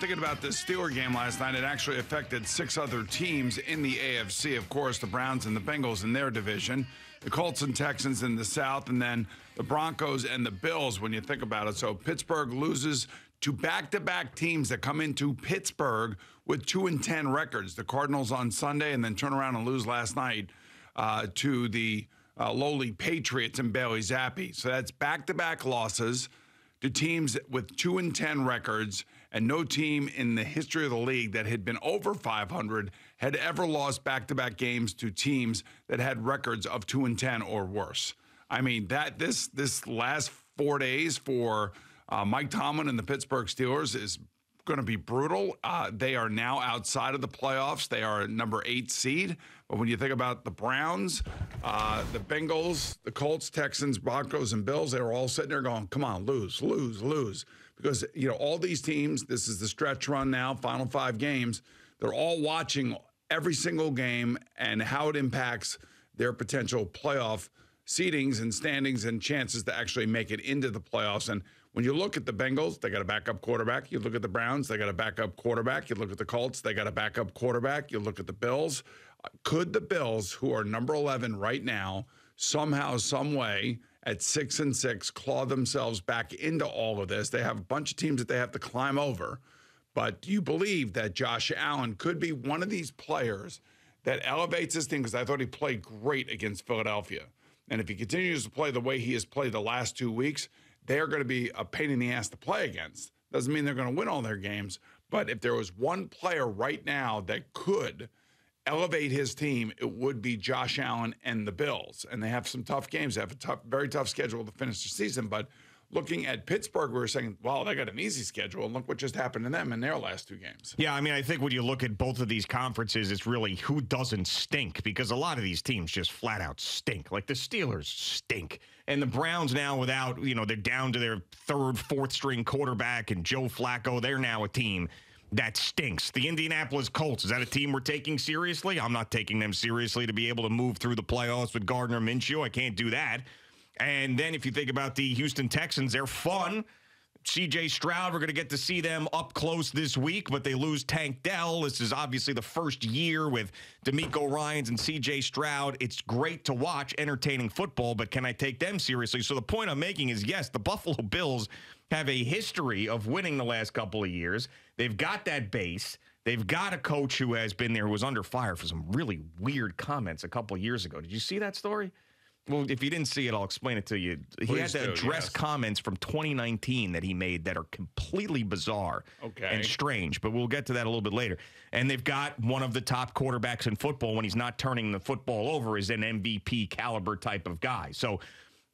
thinking about this Steeler game last night, it actually affected 6 other teams in the AFC. Of course, the Browns and the Bengals in their division, the Colts and Texans in the South, and then the Broncos and the Bills when you think about it. So Pittsburgh loses to back-to-back teams that come into Pittsburgh with 2-10 records. The Cardinals on Sunday and then turn around and lose last night to the lowly Patriots and Bailey Zappi. So that's back-to-back losses to teams with 2-10 records, and no team in the history of the league that had been over 500 had ever lost back-to-back games to teams that had records of 2-10 or worse. I mean, that this last 4 days for Mike Tomlin and the Pittsburgh Steelers is going to be brutal. They are now outside of the playoffs. They are number 8 seed. But when you think about the Browns, the Bengals, the Colts, Texans, Broncos, and Bills, they were all sitting there going, come on, lose. Because, you know, all these teams, this is the stretch run now, final 5 games, they're all watching every single game and how it impacts their potential playoff seedings and standings and chances to actually make it into the playoffs. And when you look at the Bengals, they got a backup quarterback. You look at the Browns, they got a backup quarterback. You look at the Colts, they got a backup quarterback. You look at the Bills. Could the Bills, who are number 11 right now, somehow, some way, at 6-6, claw themselves back into all of this? They have a bunch of teams that they have to climb over. But do you believe that Josh Allen could be one of these players that elevates his team? Because I thought he played great against Philadelphia. And if he continues to play the way he has played the last 2 weeks, they're going to be a pain in the ass to play against. Doesn't mean they're going to win all their games. But if there was one player right now that could elevate his team, it would be Josh Allen and the Bills. And they have some tough games. They have a very tough schedule to finish the season. But looking at Pittsburgh, we were saying, wow, they got an easy schedule. And look what just happened to them in their last 2 games. Yeah, I mean, I think when you look at both of these conferences, it's really who doesn't stink, because a lot of these teams just flat out stink. Like the Steelers stink. And the Browns now without, you know, they're down to their 3rd, 4th string quarterback and Joe Flacco. They're now a team that stinks. The Indianapolis Colts, is that a team we're taking seriously? I'm not taking them seriously to be able to move through the playoffs with Gardner Minshew. I can't do that. And then if you think about the Houston Texans, they're fun. C.J. Stroud, we're going to get to see them up close this week, but they lose Tank Dell. This is obviously the first year with DeMeco Ryans and C.J. Stroud. It's great to watch entertaining football, but can I take them seriously? So the point I'm making is, yes, the Buffalo Bills have a history of winning the last couple of years. They've got that base. They've got a coach who has been there, who was under fire for some really weird comments a couple of years ago. Did you see that story? Well, if you didn't see it, I'll explain it to you. He had to address comments from 2019 that he made that are completely bizarre and strange, but we'll get to that a little bit later. And they've got one of the top quarterbacks in football when he's not turning the football over, is an MVP caliber type of guy. So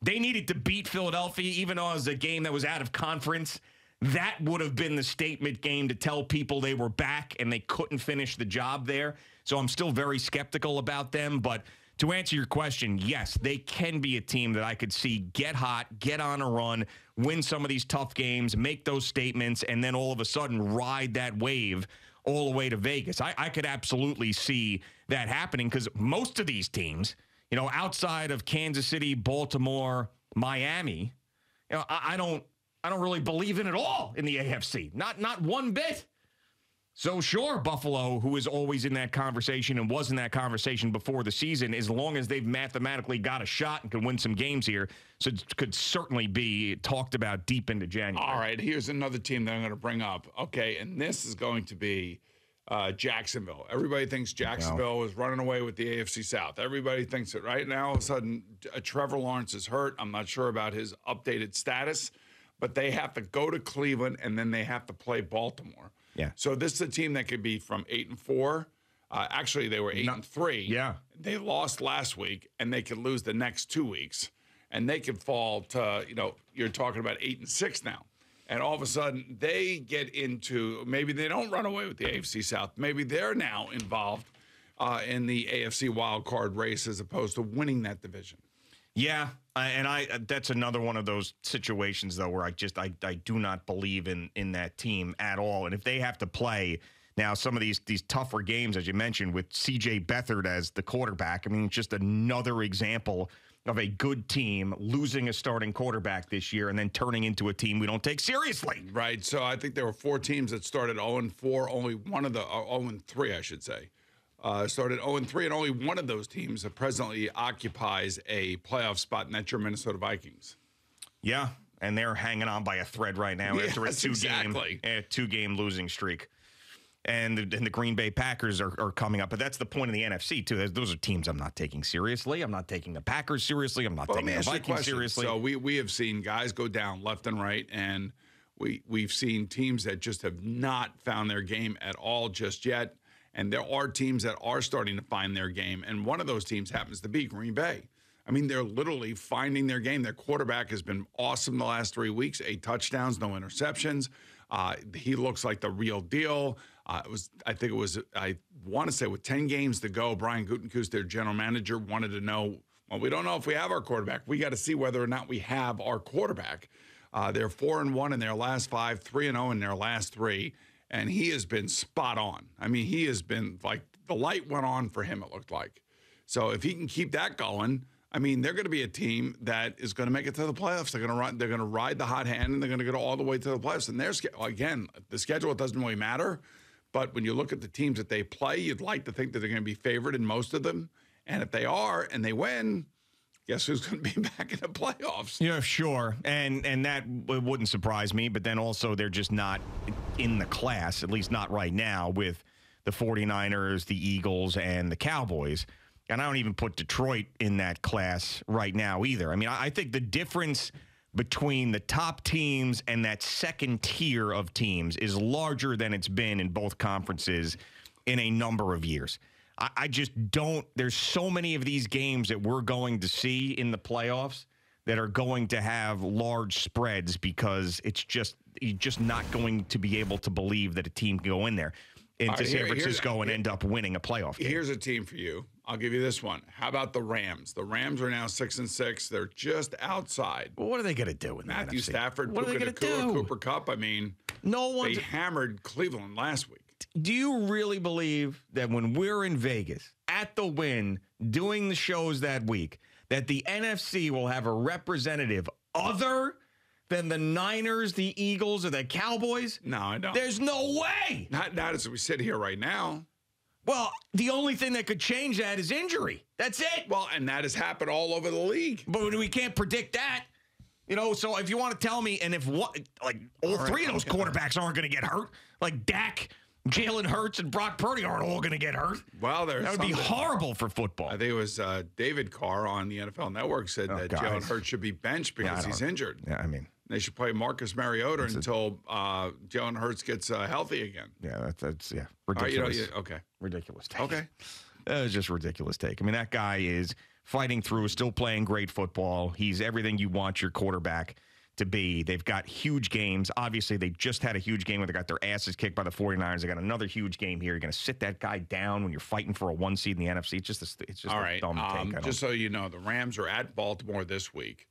they needed to beat Philadelphia, even though it was a game that was out of conference. That would have been the statement game to tell people they were back, and they couldn't finish the job there. So I'm still very skeptical about them, but to answer your question, yes, they can be a team that I could see get hot, get on a run, win some of these tough games, make those statements, and then all of a sudden ride that wave all the way to Vegas. I could absolutely see that happening, because most of these teams, you know, outside of Kansas City, Baltimore, Miami, you know, I don't really believe in at all in the AFC. Not one bit. So sure, Buffalo, who is always in that conversation and was in that conversation before the season, as long as they've mathematically got a shot and can win some games here, so it could certainly be talked about deep into January. All right, here's another team that I'm going to bring up. Okay, and this is going to be Jacksonville. Everybody thinks Jacksonville is running away with the AFC South. Everybody thinks it right now. All of a sudden, Trevor Lawrence is hurt. I'm not sure about his updated status, but they have to go to Cleveland, and then they have to play Baltimore. Yeah. So this is a team that could be from 8-4. Actually, they were 8-3. Yeah. They lost last week, and they could lose the next 2 weeks, and they could fall to, you know, you're talking about 8-6 now. And all of a sudden, they get into, maybe they don't run away with the AFC South. Maybe they're now involved in the AFC wild card race as opposed to winning that division. Yeah, and that's another one of those situations, though, where I do not believe in that team at all. And if they have to play now some of these tougher games, as you mentioned, with C.J. Beathard as the quarterback, I mean, it's just another example of a good team losing a starting quarterback this year and then turning into a team we don't take seriously. Right. So I think there were 4 teams that started 0-4. Only one of the 0-3, I should say, started 0-3, and only one of those teams that presently occupies a playoff spot, and that's your Minnesota Vikings. Yeah, and they're hanging on by a thread right now after a two-game losing streak. And the Green Bay Packers are coming up. But that's the point of the NFC, too. Those are teams I'm not taking seriously. I'm not taking the Packers seriously. I'm not taking the Vikings seriously. So we have seen guys go down left and right, and we've seen teams that just have not found their game at all just yet. And there are teams that are starting to find their game. And one of those teams happens to be Green Bay. I mean, they're literally finding their game. Their quarterback has been awesome the last 3 weeks. 8 touchdowns, no interceptions. He looks like the real deal. I want to say with 10 games to go, Brian Gutekunst, their general manager, wanted to know, well, we don't know if we have our quarterback. We got to see whether or not we have our quarterback. They're 4-1 in their last 5, 3-0 in their last 3, and he has been spot on. I mean, he has been like the light went on for him, it looked like. So if he can keep that going, I mean, they're going to be a team that is going to make it to the playoffs. They're going to ride the hot hand, and they're going to go all the way to the playoffs. And again, the schedule doesn't really matter. But when you look at the teams that they play, you'd like to think that they're going to be favored in most of them. And if they are and they win, guess who's going to be back in the playoffs? Yeah, sure. And that wouldn't surprise me. But then also they're just not in the class, at least not right now, with the 49ers, the Eagles, and the Cowboys. And I don't even put Detroit in that class right now either. I mean, I think the difference between the top teams and that second tier of teams is larger than it's been in both conferences in a number of years. I just don't. There's so many of these games that we're going to see in the playoffs that are going to have large spreads because you're just not going to be able to believe that a team can go in there into San Francisco and end up winning a playoff game. Here's a team for you. I'll give you this one. How about the Rams? The Rams are now 6-6. They're just outside. Well, what are they going to do in Matthew NFC? Stafford, What are they going to do? Cooper Kupp. I mean, they hammered Cleveland last week. Do you really believe that when we're in Vegas at the Wynn doing the shows that week, that the NFC will have a representative other than the Niners, the Eagles, or the Cowboys? No, I don't. There's no way. Not as we sit here right now. Well, the only thing that could change that is injury. That's it. Well, and that has happened all over the league. But we can't predict that. You know, so if you want to tell me, and if all three of those quarterbacks aren't going to get hurt, like Dak, Jalen Hurts, and Brock Purdy aren't all going to get hurt. Well, that would be horrible for football. I think it was David Carr on the NFL Network said that Jalen Hurts should be benched because he's injured. Yeah, I mean. They should play Marcus Mariota until Jalen Hurts gets healthy again. Yeah, that's ridiculous. Okay. Ridiculous take. Okay. That was just a ridiculous take. I mean, that guy is fighting through, still playing great football. He's everything you want your quarterback to be. They've got huge games. Obviously, they just had a huge game where they got their asses kicked by the 49ers. They got another huge game here. You're going to sit that guy down when you're fighting for a 1 seed in the NFC. It's just a dumb take. Just so you know, the Rams are at Baltimore this week.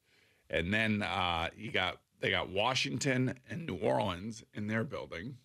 And then they got Washington and New Orleans in their building.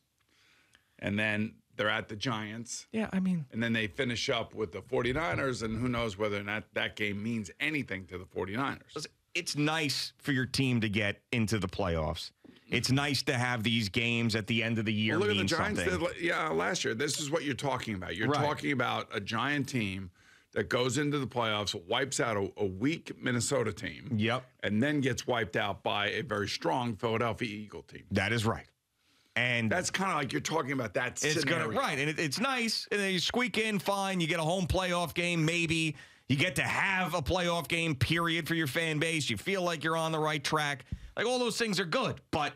And then they're at the Giants. Yeah, I mean. And then they finish up with the 49ers, and who knows whether or not that game means anything to the 49ers. It's nice for your team to get into the playoffs. It's nice to have these games at the end of the year. Well, look at the Giants last year. This is what you're talking about. You're talking about a Giant team that goes into the playoffs, wipes out a weak Minnesota team. Yep. And then gets wiped out by a very strong Philadelphia Eagle team. That is right. And that's kind of like you're talking about that scenario. Right. And it's nice. And then you squeak in, fine. You get a home playoff game, maybe. You get to have a playoff game, period, for your fan base. You feel like you're on the right track. Like, all those things are good. But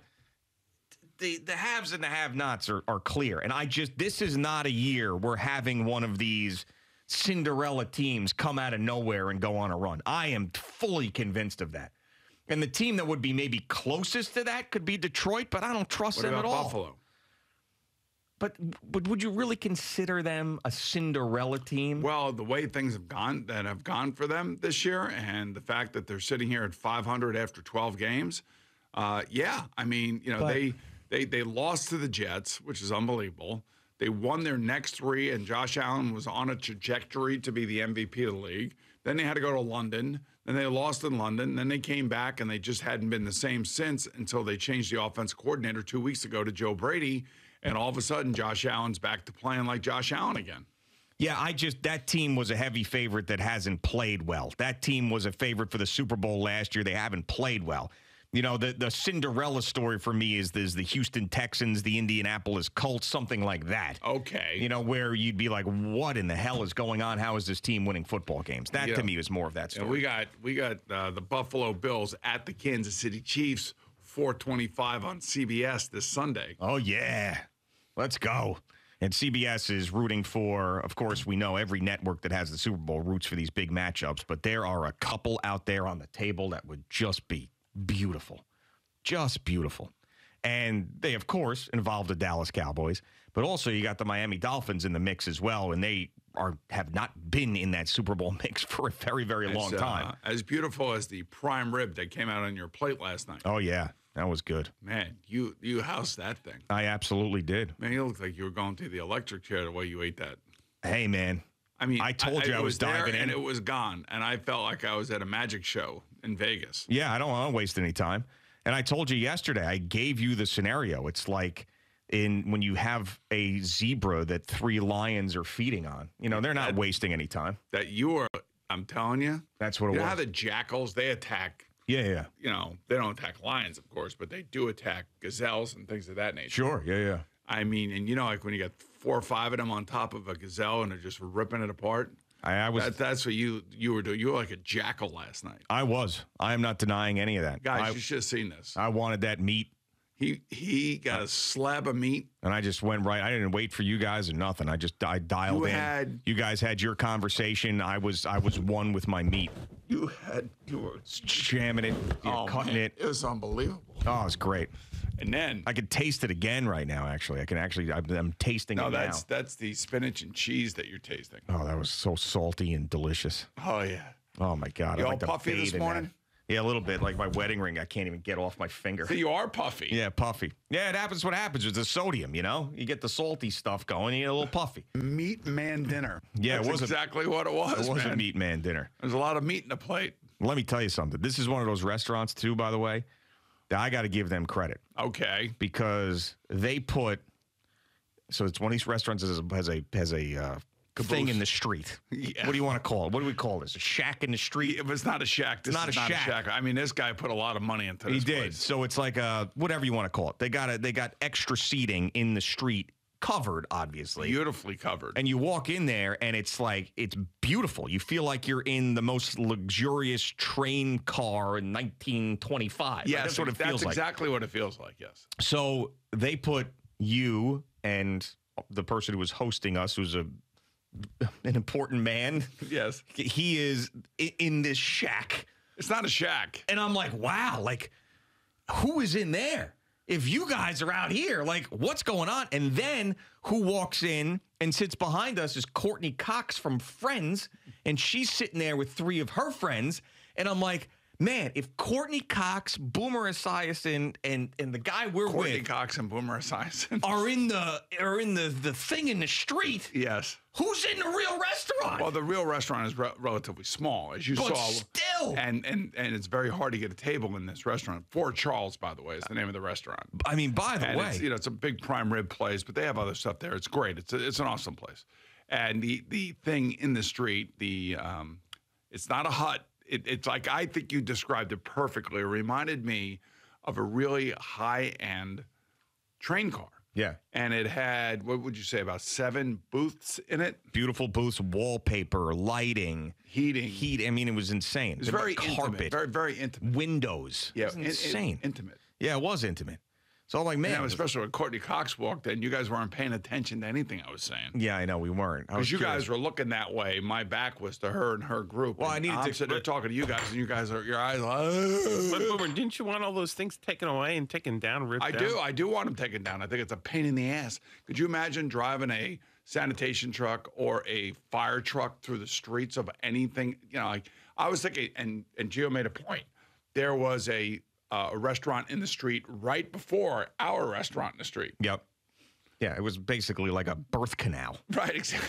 the haves and the have-nots are clear. And this is not a year we're having one of these Cinderella teams come out of nowhere and go on a run. I am fully convinced of that. And the team that would be maybe closest to that could be Detroit, but I don't trust them at all. Buffalo? But would you really consider them a Cinderella team? Well, the way things have gone for them this year, and the fact that they're sitting here at 500 after 12 games, yeah. I mean, they lost to the Jets, which is unbelievable. They won their next 3, and Josh Allen was on a trajectory to be the MVP of the league. Then they had to go to London. and they lost in London. And then they came back, and they just hadn't been the same since until they changed the offensive coordinator 2 weeks ago to Joe Brady. And all of a sudden, Josh Allen's back to playing like Josh Allen again. Yeah, that team was a heavy favorite that hasn't played well. That team was a favorite for the Super Bowl last year. They haven't played well. You know, the Cinderella story for me is the Houston Texans, the Indianapolis Colts, something like that. Okay. You know, where you'd be like, what in the hell is going on? How is this team winning football games? That, to me, was more of that story. We got the Buffalo Bills at the Kansas City Chiefs, 4:25 on CBS this Sunday. Oh, yeah. Let's go. And CBS is rooting for, of course, we know every network that has the Super Bowl roots for these big matchups, but there are a couple out there on the table that would just be beautiful. Just beautiful. And they, of course, involve the Dallas Cowboys, but also you got the Miami Dolphins in the mix as well, and they have not been in that Super Bowl mix for a very, very long time. As beautiful as the prime rib that came out on your plate last night. Oh, yeah. That was good. Man, you housed that thing. I absolutely did. Man, you looked like you were going through the electric chair the way you ate that. Hey, man. I mean, I told you I was diving in. And it was gone. And I felt like I was at a magic show in Vegas. Yeah, I don't want to waste any time. And I told you yesterday, I gave you the scenario. It's like when you have a zebra that 3 lions are feeding on. You know, they're not wasting any time. I'm telling you. That's what it was. You know how the jackals, they attack. Yeah. You know, they don't attack lions, of course, but they do attack gazelles and things of that nature. Sure, yeah. I mean, and you know, like when you got 4 or 5 of them on top of a gazelle and they're just ripping it apart. That's what you were doing. You were like a jackal last night. I was. I am not denying any of that. Guys, you should have seen this. I wanted that meat. He got a slab of meat. And I just went right. I didn't wait for you guys or nothing. I dialed in. You guys had your conversation. I was one with my meat. You were jamming it, cutting it. It was unbelievable. Oh, it was great. And then I could taste it again right now. Actually, I'm tasting it now. No, that's the spinach and cheese that you're tasting. Oh, that was so salty and delicious. Oh yeah. Oh my God. You all puffy this morning? Yeah, a little bit. Like my wedding ring, I can't even get off my finger. So you are puffy. Yeah, puffy. Yeah, it happens. What happens with the sodium, you know? You get the salty stuff going, you get a little puffy. Meat man dinner. Yeah, That's it was exactly what it was. It was a meat man dinner. There's a lot of meat in the plate. Let me tell you something. This is one of those restaurants, too, by the way, that I got to give them credit. Okay. Because they put, so it's one of these restaurants has a thing in the street. Yeah. What do you want to call it? What do we call this? A shack in the street? If it's not a shack, this is not a shack. I mean, this guy put a lot of money into this. He did. Place. So it's like whatever you want to call it. They got extra seating in the street, covered, obviously. Beautifully covered. And you walk in there and it's beautiful. You feel like you're in the most luxurious train car in 1925. Yes, that's what it feels like. That's exactly what it feels like, yes. So they put you and the person who was hosting us, who's an important man. Yes. He is in this shack. It's not a shack. And I'm like, wow, like, who is in there? If you guys are out here, like, what's going on? And then who walks in and sits behind us is Courtney Cox from Friends, and she's sitting there with 3 of her friends. And I'm like, man, if Courtney Cox, Boomer Esiason, and the guy we're Courtney with Cox and Boomer Esiason are in the thing in the street. Yes. Who's in the real restaurant? Well, the real restaurant is relatively small, as you saw. Still. And it's very hard to get a table in this restaurant. Fort Charles, by the way, is the name of the restaurant. I mean, by the way. It's a big prime rib place, but they have other stuff there. It's great. It's an awesome place. And the thing in the street, it's not a hut. It's like, I think you described it perfectly. It reminded me of a really high-end train car. Yeah. And it had, what would you say, about 7 booths in it? Beautiful booths, wallpaper, lighting. Heat. I mean, it was insane. It was very intimate. Very, very intimate. Windows. Yeah. It was insane. Intimate. Yeah, it was intimate. So I'm like, man. Yeah, especially when Courtney Cox walked in, you guys weren't paying attention to anything I was saying. Yeah, I know, we weren't. Because you guys were looking that way. My back was to her and her group. Well, I'm sitting there talking to you guys, and you guys are, your eyes like, But Boomer, didn't you want all those things taken away and taken down, ripped down? I do want them taken down. I think it's a pain in the ass. Could you imagine driving a sanitation truck or a fire truck through the streets of anything? You know, like, I was thinking, and Gio made a point. There was a restaurant in the street right before our restaurant in the street. Yep. Yeah, it was basically like a birth canal. Right, exactly.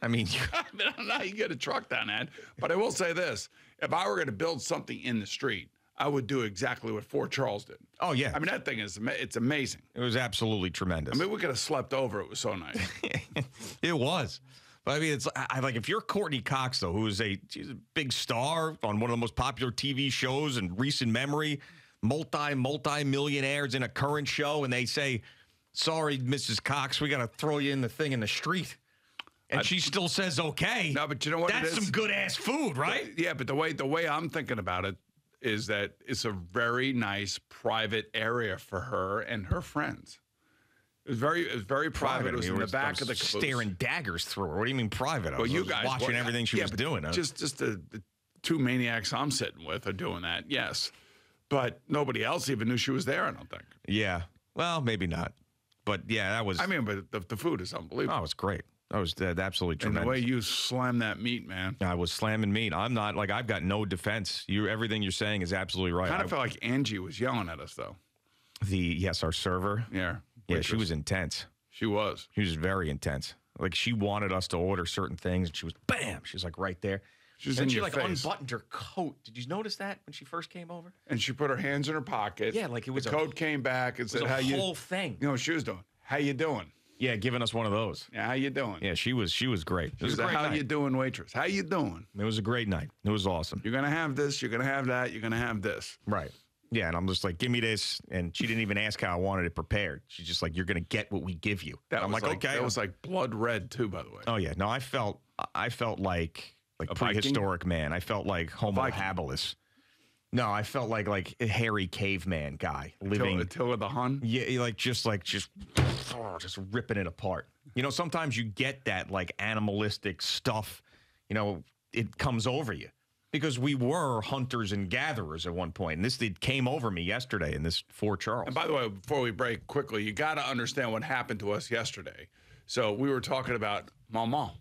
I mean, I don't know how you get a truck down that. But I will say this. If I were going to build something in the street, I would do exactly what Fort Charles did. oh yeah, I mean, that thing it's amazing. it was absolutely tremendous. I mean, we could have slept over. It was so nice. It was. But I mean, I like if you're Courtney Cox, though, she's a big star on one of the most popular TV shows in recent memory, multi-millionaires in a current show, and they say, sorry, Mrs. Cox, we got to throw you in the thing in the street. And she still says, okay. No, but you know what? That's some good-ass food, right? Yeah, but the way I'm thinking about it is that it's a very nice private area for her and her friends. It was very private. It was in the back of the caboose. Staring daggers through her. What do you mean private? Well, you guys watching everything she was doing. Huh? Just the two maniacs I'm sitting with are doing that. Yes, but nobody else even knew she was there. I don't think. Yeah. Well, maybe not. But yeah, that was. I mean, but the food is unbelievable. Oh, it's great. That was absolutely tremendous. And the way you slam that meat, man. I was slamming meat. I'm not like I've got no defense. Everything you're saying is absolutely right. I kind of felt like Angie was yelling at us though. Our server. Yeah. Yeah, she was intense. She was. She was very intense. Like she wanted us to order certain things, and she was bam. She was like right there. She was in your like face. Unbuttoned her coat. Did you notice that when she first came over? And she put her hands in her pocket. Yeah, like it was the coat came back and said, "How you?" Whole thing. You know what she was doing? How you doing? Yeah, giving us one of those. Yeah, how you doing? Yeah, she was great. It was a great how night. you doing, waitress? How you doing? It was a great night. It was awesome. You're gonna have this. You're gonna have that. You're gonna have this. Right. Yeah, and I'm just like, give me this. And she didn't even ask how I wanted it prepared. She's just like, you're going to get what we give you. I'm like, okay. That was like blood red, too, by the way. Oh, yeah. No, I felt like a prehistoric man. I felt like Homo habilis. No, I felt like a hairy caveman guy living. Attila the Hun? Yeah, just ripping it apart. You know, sometimes you get that like animalistic stuff, you know, it comes over you. Because we were hunters and gatherers at one point. And it came over me yesterday in this Fort Charles. And by the way, before we break quickly, you got to understand what happened to us yesterday. So we were talking about Mama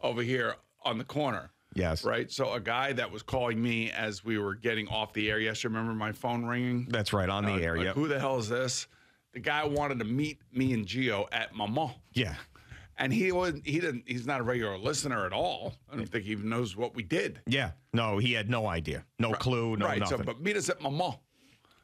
over here on the corner. Yes. Right? So a guy that was calling me as we were getting off the air yesterday, remember my phone ringing? That's right, on the air, Who the hell is this? The guy wanted to meet me and Gio at Mama. Yeah. And he's not a regular listener at all. I don't think he even knows what we did. Yeah. No, he had no idea. No clue, no nothing. So, but meet us at Mama.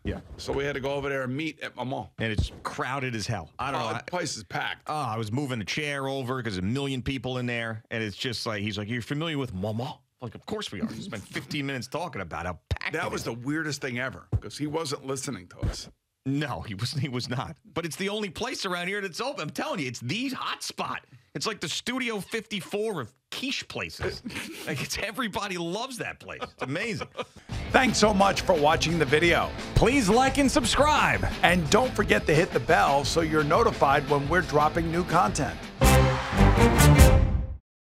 Yeah. So we had to go over there and meet at Mama. And it's crowded as hell. I don't know. The place is packed. I was moving a chair over because a million people in there. And it's just like, he's like, you're familiar with Mama? Like, of course we are. We spent 15 minutes talking about how packed that was the weirdest thing ever because he wasn't listening to us. No, he was not. But it's the only place around here that's open. I'm telling you, it's the hot spot. It's like the Studio 54 of quiche places. Like everybody loves that place. It's amazing. Thanks so much for watching the video. Please like and subscribe. And don't forget to hit the bell so you're notified when we're dropping new content.